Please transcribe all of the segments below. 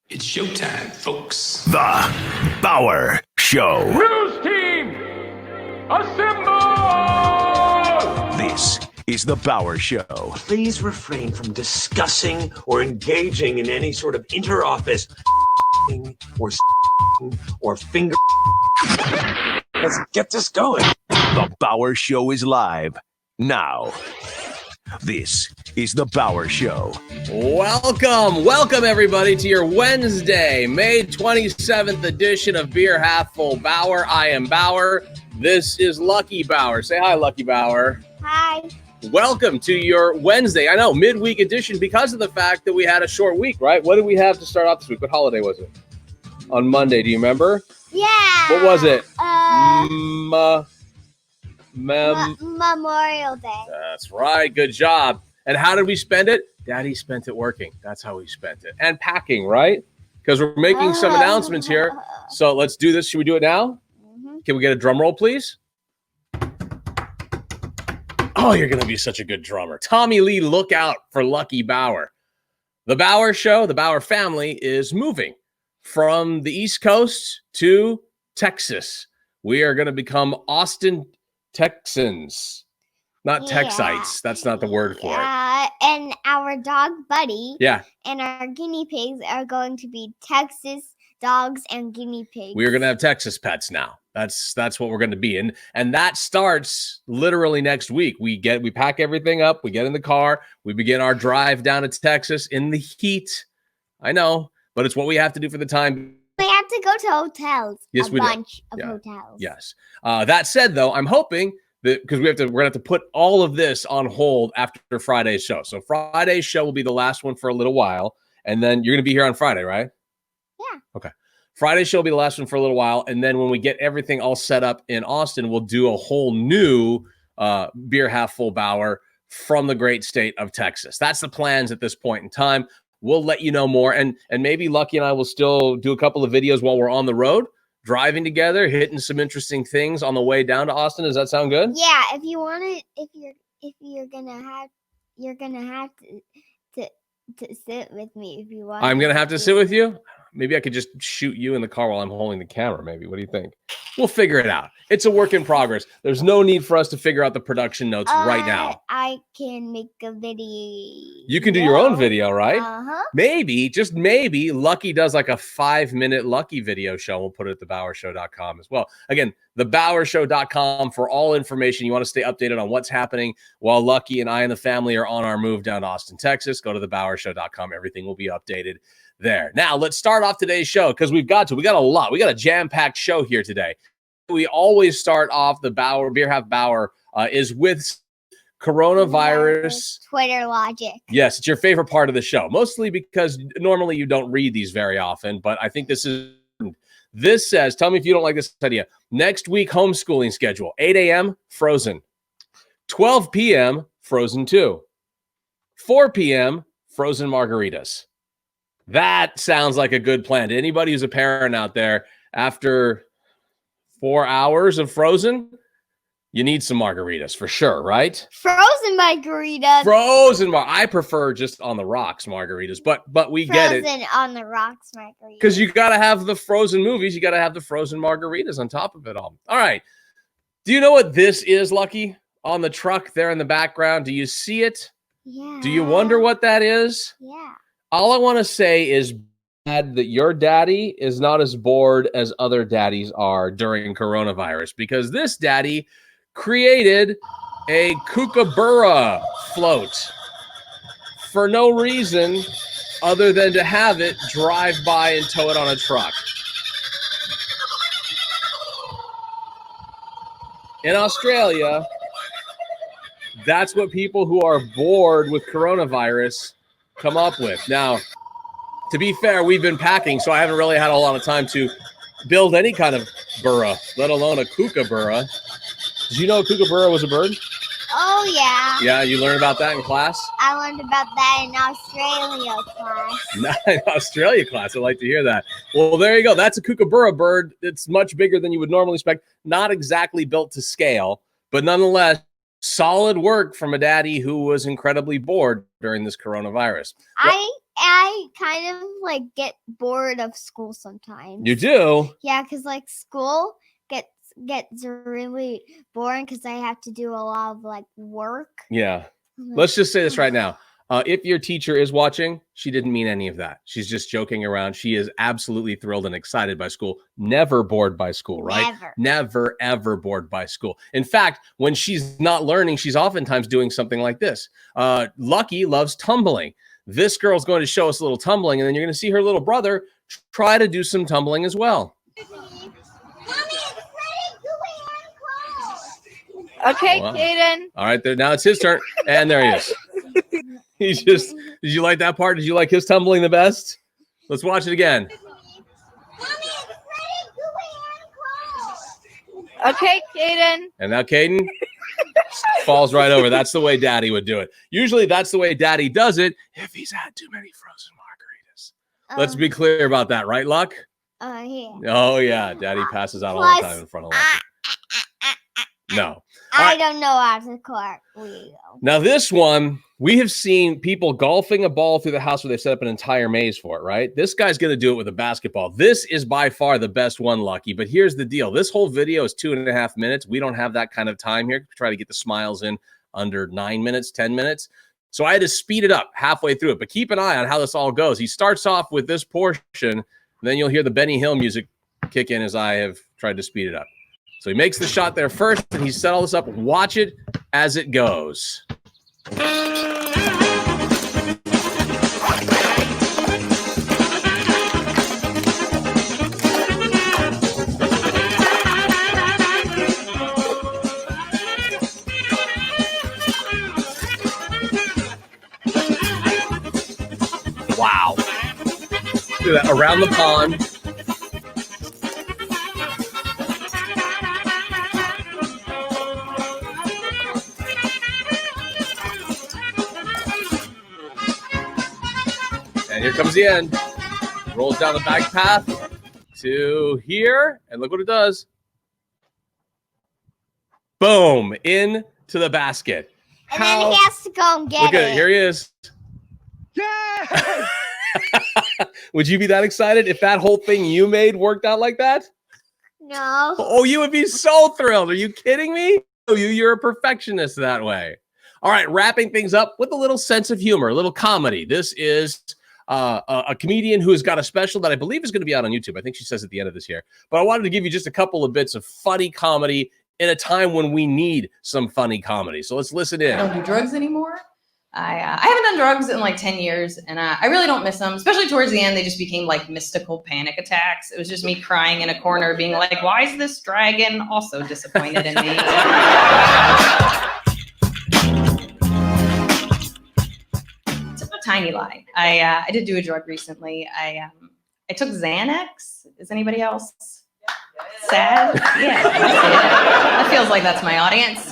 It's showtime, folks. The Bauer Show. News team, assemble! This is The Bauer Show. Please refrain from discussing or engaging in any sort of inter-office or finger. Let's get this going. The Bauer Show is live now. This is The Bauer Show. Welcome everybody to your Wednesday, May 27th edition of Beer Half Full Bauer. I am Bauer. This is Lucky Bauer. Say hi, Lucky Bauer. Hi. Welcome to your Wednesday. I know, midweek edition because of the fact that we had a short week, right? What did we have to start off this week? What holiday was it? On Monday, do you remember? Yeah. What was it? Memorial Day. That's right. Good job. And how did we spend it? Daddy spent it working. That's how we spent it. And packing, right? Because we're making some announcements here. So let's do this. Should we do it now? Mm-hmm. Can we get a drum roll, please? Oh, you're going to be such a good drummer. Tommy Lee, look out for Lucky Bauer. The Bauer Show, the Bauer family is moving from the East Coast to Texas. We are going to become Austin Texans. Not Texites. That's not the word for it. And our dog Buddy and our guinea pigs are going to be Texas dogs and guinea pigs. We are going to have Texas pets now. That's what we're going to be. And that starts literally next week. We pack everything up. We get in the car. We begin our drive down to Texas in the heat. I know, but it's what we have to do for the time. We have to go to hotels. Yes, we do. Bunch of hotels. Yes. That said, though, I'm hoping that because we're going to have to put all of this on hold after Friday's show. So Friday's show will be the last one for a little while, and then you're going to be here on Friday, right? Yeah. Okay. Friday's show will be the last one for a little while, and then when we get everything all set up in Austin, we'll do a whole new Beer Half Full Bauer from the great state of Texas. That's the plans at this point in time. We'll let you know more, and maybe Lucky and I will still do a couple of videos while we're on the road, driving together, hitting some interesting things on the way down to Austin. Does that sound good? Yeah, if you want to, if you're gonna have to sit with me if you want. I'm gonna have to sit with you. Maybe I could just shoot you in the car while I'm holding the camera. Maybe. What do you think? We'll figure it out. It's a work in progress. There's no need for us to figure out the production notes right now. I can make a video. You can do your own video, right? Uh-huh. Maybe, just maybe, Lucky does like a 5-minute Lucky video show. We'll put it at thebowershow.com as well. Again, thebowershow.com for all information. You want to stay updated on what's happening while Lucky and I and the family are on our move down to Austin, Texas. Go to thebowershow.com. Everything will be updated there. Now, let's start off today's show because we got a lot. We got a jam-packed show here today. We always start off the Beer Half Bauer is with coronavirus. Twitter logic. Yes, it's your favorite part of the show, mostly because normally you don't read these very often, but I think this says, tell me if you don't like this idea, next week homeschooling schedule, 8 a.m., Frozen, 12 p.m., Frozen 2, 4 p.m., Frozen margaritas. That sounds like a good plan. To anybody who's a parent out there, after 4 hours of Frozen, you need some margaritas for sure, right? Frozen margaritas. I prefer just on the rocks margaritas, but we get it. Frozen on the rocks margaritas. Because you got to have the Frozen movies. You got to have the Frozen margaritas on top of it all. All right. Do you know what this is, Lucky? On the truck there in the background. Do you see it? Yeah. Do you wonder what that is? Yeah. All I want to say is that your daddy is not as bored as other daddies are during coronavirus because this daddy created a kookaburra float for no reason other than to have it drive by and tow it on a truck. In Australia, that's what people who are bored with coronavirus come up with. Now, to be fair, we've been packing, so I haven't really had a lot of time to build any kind of burra, let alone a kookaburra. Did you know a kookaburra was a bird? Oh, yeah. Yeah, you learned about that in class? I learned about that in Australia class. In Australia class. I'd like to hear that. Well, there you go. That's a kookaburra bird. It's much bigger than you would normally expect. Not exactly built to scale, but nonetheless, solid work from a daddy who was incredibly bored during this coronavirus. I I kind of like get bored of school sometimes. You do? Yeah, because like school gets really boring because I have to do a lot of like work. Yeah. I'm like, Let's just say this right now. If your teacher is watching, she didn't mean any of that. She's just joking around. She is absolutely thrilled and excited by school. Never bored by school, right? Never, ever bored by school. In fact, when she's not learning, she's oftentimes doing something like this. Lucky loves tumbling. This girl's going to show us a little tumbling, and then you're going to see her little brother try to do some tumbling as well. Okay, Wow. Caden. All right, there. Now it's his turn, and there he is. He's just. Did you like that part? Did you like his tumbling the best? Let's watch it again. Okay, Caden. And now Caden falls right over. That's the way Daddy would do it. Usually, that's the way Daddy does it if he's had too many frozen margaritas. Let's be clear about that, right, Luck? Yeah. Oh yeah, Daddy passes out all the time in front of Lucky. No. I don't know how to cartwheel. Now, this one, we have seen people golfing a ball through the house where they set up an entire maze for it, right? This guy's going to do it with a basketball. This is by far the best one, Lucky. But here's the deal. This whole video is 2.5 minutes. We don't have that kind of time here to try to get the smiles in under 9 minutes, 10 minutes. So I had to speed it up halfway through it. But keep an eye on how this all goes. He starts off with this portion. Then you'll hear the Benny Hill music kick in as I have tried to speed it up. So he makes the shot there first, and he set all this up. Watch it as it goes. Wow. Look at that, around the pond. And here comes the end. Rolls down the back path to here. And look what it does. Boom. Into the basket. And then he has to go and get Look it. at it. Here he is. Yeah! Would you be that excited if that whole thing you made worked out like that? No. Oh, you would be so thrilled. Are you kidding me? Oh, you're a perfectionist that way. All right, wrapping things up with a little sense of humor, a little comedy. This is a comedian who has got a special that I believe is going to be out on YouTube. I think she says at the end of this year. But I wanted to give you just a couple of bits of funny comedy in a time when we need some funny comedy. So let's listen in. I don't do drugs anymore. I haven't done drugs in like 10 years, and I really don't miss them, especially towards the end. They just became like mystical panic attacks. It was just me crying in a corner, being like, why is this dragon also disappointed in me? It's a tiny lie. I did do a drug recently. I took Xanax. Is anybody else sad? Yeah, that feels like that's my audience.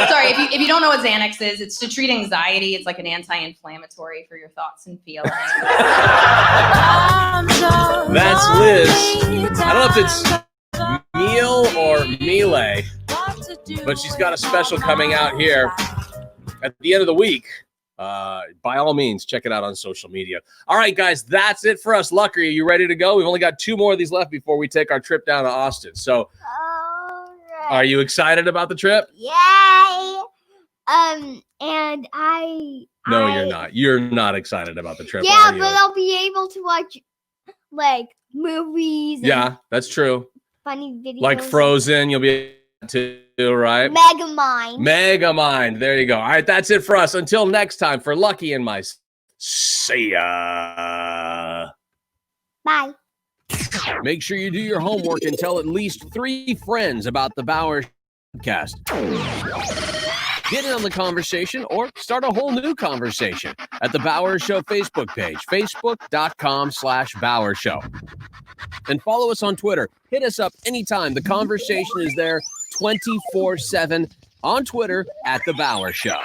Sorry, if you don't know what Xanax is, it's to treat anxiety. It's like an anti-inflammatory for your thoughts and feelings. That's Liz. I don't know if it's Meal or Melee, but she's got a special coming out here at the end of the week. By all means, check it out on social media. All right, guys, that's it for us. Lucky, are you ready to go? We've only got 2 more of these left before we take our trip down to Austin. So, are you excited about the trip? Yay! And No, you're not. You're not excited about the trip. Yeah, are you? but I'll be able to watch like movies. And Yeah, that's true. funny videos. Like Frozen, you'll be able to, right? Megamind. Megamind. There you go. All right, that's it for us. Until next time, for Lucky and my see ya. Bye. Make sure you do your homework and tell at least 3 friends about the Bauer podcast. Get in on the conversation or start a whole new conversation at the Bauer Show Facebook page, facebook.com/Bauer Show. And follow us on Twitter. Hit us up anytime. The conversation is there 24/7 on Twitter at the Bauer Show.